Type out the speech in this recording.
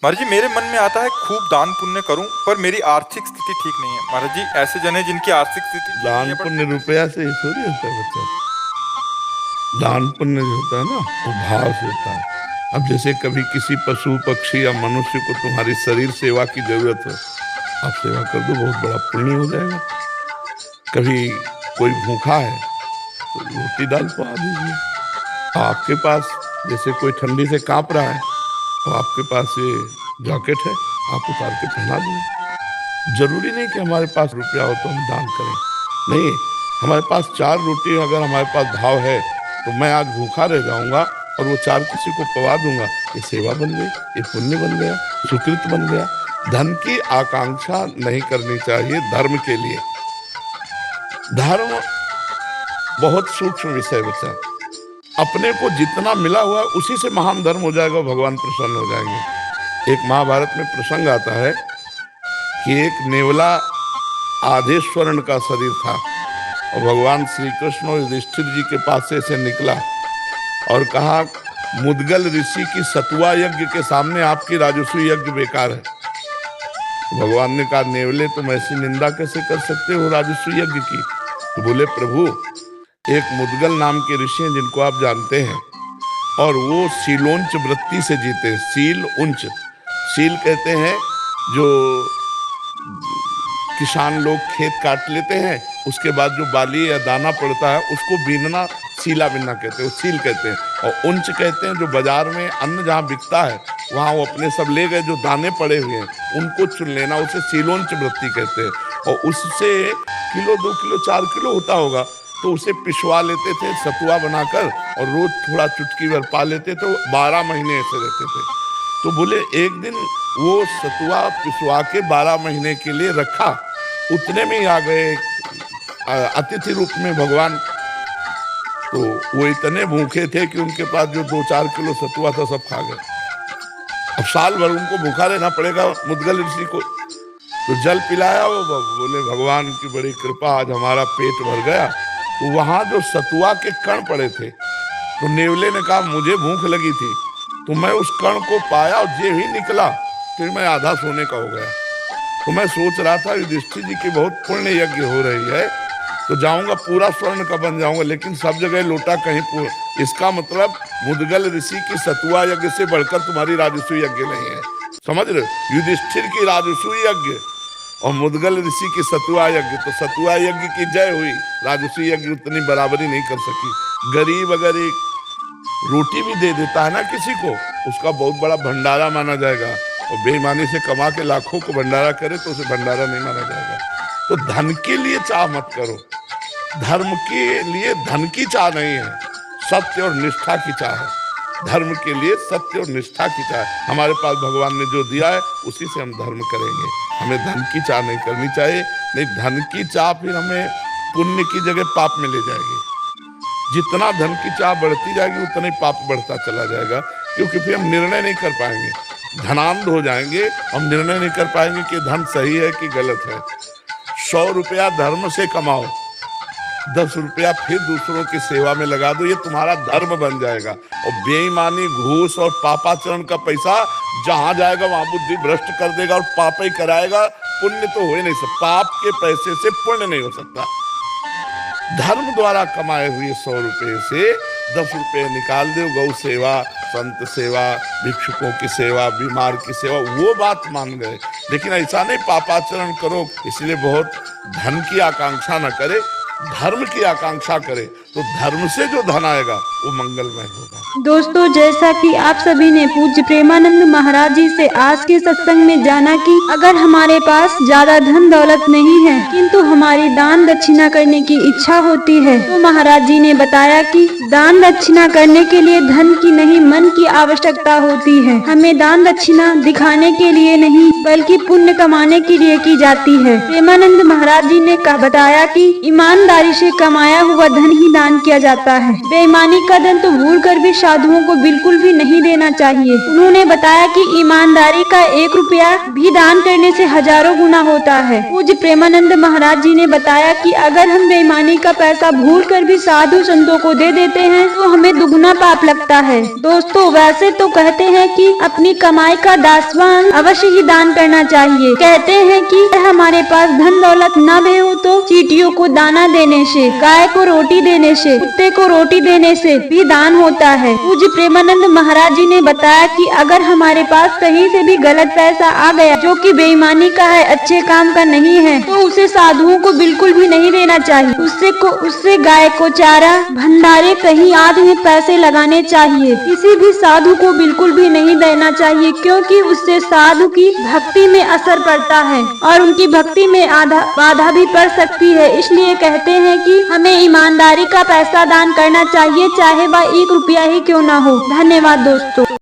महाराज जी, मेरे मन में आता है खूब दान पुण्य करूं, पर मेरी आर्थिक स्थिति ठीक नहीं है। महाराज जी, ऐसे जन है जिनकी आर्थिक स्थिति ठीक नहीं दान है, पुण्य रुपया से थोड़ी होता है बच्चा। दान पुण्य जो होता है ना, वो भाव से होता है। अब जैसे कभी किसी पशु पक्षी या मनुष्य को तुम्हारी शरीर सेवा की जरूरत हो, आप सेवा कर दो, बहुत बड़ा पुण्य हो जाएगा। कभी कोई भूखा है तो रोटी दाल पा दीजिए। आपके पास जैसे कोई ठंडी से कांप रहा है, तो आपके पास ये जैकेट है, आप उतार के पहना दीजिए। जरूरी नहीं कि हमारे पास रुपया हो तो हम दान करें, नहीं। हमारे पास 4 रोटी अगर हमारे पास भाव है तो मैं आज भूखा रह जाऊंगा और वो 4 किसी को पवा दूंगा, ये सेवा बन गई, ये पुण्य बन गया, सुकृत बन गया। धन की आकांक्षा नहीं करनी चाहिए धर्म के लिए। धर्म बहुत सूक्ष्म विषय बचा। अपने को जितना मिला हुआ है उसी से महान धर्म हो जाएगा, भगवान प्रसन्न हो जाएंगे। एक महाभारत में प्रसंग आता है कि एक नेवला आधे स्वर्ण का शरीर था और भगवान श्री कृष्ण और युधिष्ठिर जी के पास से निकला और कहा, मुद्गल ऋषि की सतुआ यज्ञ के सामने आपकी राजस्व यज्ञ बेकार है। तो भगवान ने कहा, नेवले तुम ऐसी निंदा कैसे कर सकते हो राजस्व यज्ञ की? तो बोले, प्रभु एक मुद्गल नाम के ऋषि हैं जिनको आप जानते हैं, और वो सीलोंच वृत्ति से जीते हैं। सील उंच, सील कहते हैं जो किसान लोग खेत काट लेते हैं, उसके बाद जो बाली या दाना पड़ता है उसको बीनना सीला बिनना कहते हैं, वो सील कहते हैं। और उंच कहते हैं जो बाजार में अन्न जहाँ बिकता है वहाँ वो अपने सब ले गए, जो दाने पड़े हुए हैं उनको चुन लेना, उसे सीलोंच वृत्ति कहते हैं। और उससे किलो 2 किलो 4 किलो होता होगा तो उसे पिसवा लेते थे सतुआ बनाकर, और रोज थोड़ा चुटकी भर पा लेते थे। 12 महीने ऐसे रहते थे। तो बोले एक दिन वो सतुआ पिसवा के 12 महीने के लिए रखा, उतने में ही आ गए अतिथि रूप में भगवान। तो वो इतने भूखे थे कि उनके पास जो 2-4 किलो सतुआ था सब खा गए। अब साल भर उनको भूखा रहना पड़ेगा मुद्गल ऋषि को। तो जल पिलाया, वो बोले भगवान की बड़ी कृपा, आज हमारा पेट भर गया। तो वहां जो सतुआ के कण पड़े थे, तो नेवले ने कहा, मुझे भूख लगी थी तो मैं उस कण को पाया और जे ही निकला फिर मैं आधा सोने का हो गया। तो मैं सोच रहा था युधिष्ठिर जी की बहुत पुण्य यज्ञ हो रही है, तो जाऊंगा पूरा स्वर्ण का बन जाऊंगा, लेकिन सब जगह लोटा कहीं इसका मतलब मुद्गल ऋषि की सतुआ यज्ञ से बढ़कर तुम्हारी राजस्व यज्ञ नहीं है। समझ रहे हो? युधिष्ठिर की राजस्व यज्ञ और मुद्गल ऋषि की सतुआ यज्ञ, तो सतुआ यज्ञ की जय हुई, राजस्व यज्ञ उतनी बराबरी नहीं कर सकी। गरीब अगर एक रोटी भी दे देता है ना किसी को, उसका बहुत बड़ा भंडारा माना जाएगा, और बेईमानी से कमा के लाखों को भंडारा करे तो उसे भंडारा नहीं माना जाएगा। तो धन के लिए चाह मत करो, धर्म के लिए धन की चाह नहीं है, सत्य और निष्ठा की चाह है। धर्म के लिए सत्य और निष्ठा की चाह है। हमारे पास भगवान ने जो दिया है उसी से हम धर्म करेंगे, हमें धन की चाह नहीं करनी चाहिए। नहीं, धन की चाह फिर हमें पुण्य की जगह पाप में ले जाएगी। जितना धन की चाह बढ़ती जाएगी उतना ही पाप बढ़ता चला जाएगा, क्योंकि फिर हम निर्णय नहीं कर पाएंगे, धनांध हो जाएंगे। हम निर्णय नहीं कर पाएंगे कि धन सही है कि गलत है। 100 रुपया धर्म से कमाओ, 10 रुपया फिर दूसरों की सेवा में लगा दो, ये तुम्हारा धर्म बन जाएगा। और बेईमानी, घूस और पापाचरण का पैसा जहां जाएगा वहां बुद्धि भ्रष्ट कर देगा और पाप ही कराएगा, पुण्य तो हो ही नहीं सकता। पाप के पैसे से पुण्य नहीं हो सकता। धर्म द्वारा कमाए हुए 100 रुपये से 10 रुपये निकाल दो, गौ सेवा, संत सेवा, भिक्षुकों की सेवा, बीमार की सेवा, वो बात मान गए। लेकिन ऐसा नहीं पापाचरण करो, इसलिए बहुत धन की आकांक्षा न करे, धर्म की आकांक्षा करे, तो धर्म से जो धन आएगा वो मंगलमय होगा। दोस्तों, जैसा कि आप सभी ने पूज्य प्रेमानंद महाराज जी से आज के सत्संग में जाना कि अगर हमारे पास ज्यादा धन दौलत नहीं है किंतु हमारी दान दक्षिणा करने की इच्छा होती है, तो महाराज जी ने बताया कि दान दक्षिणा करने के लिए धन की नहीं मन की आवश्यकता होती है। हमें दान दक्षिणा दिखाने के लिए नहीं बल्कि पुण्य कमाने के लिए की जाती है। प्रेमानंद महाराज जी ने बताया कि ईमानदारी से कमाया हुआ धन ही दान दान किया जाता है। बेईमानी का धन तो भूल कर भी साधुओं को बिल्कुल भी नहीं देना चाहिए। उन्होंने बताया कि ईमानदारी का 1 रुपया भी दान करने से हजारों गुना होता है। पूज्य प्रेमानंद महाराज जी ने बताया कि अगर हम बेईमानी का पैसा भूल कर भी साधु संतों को दे देते हैं तो हमें दुगना पाप लगता है। दोस्तों, वैसे तो कहते हैं कि अपनी कमाई का 10वां अवश्य ही दान करना चाहिए। कहते हैं कि हमारे पास धन दौलत न भी हो तो चींटियों को दाना देने से, गाय को रोटी देने से, कुत्ते को रोटी देने से भी दान होता है। पूज्य प्रेमानंद महाराज जी ने बताया कि अगर हमारे पास कहीं से भी गलत पैसा आ गया जो कि बेईमानी का है, अच्छे काम का नहीं है, तो उसे साधुओं को बिल्कुल भी नहीं देना चाहिए। उससे गाय को चारा, भंडारे, कहीं आदि में पैसे लगाने चाहिए। किसी भी साधु को बिल्कुल भी नहीं देना चाहिए, क्योंकि उससे साधु की भक्ति में असर पड़ता है और उनकी भक्ति में बाधा भी पड़ सकती है। इसलिए कहते हैं कि हमें ईमानदारी का पैसा दान करना चाहिए, चाहे वह 1 रुपया ही क्यों ना हो। धन्यवाद दोस्तों।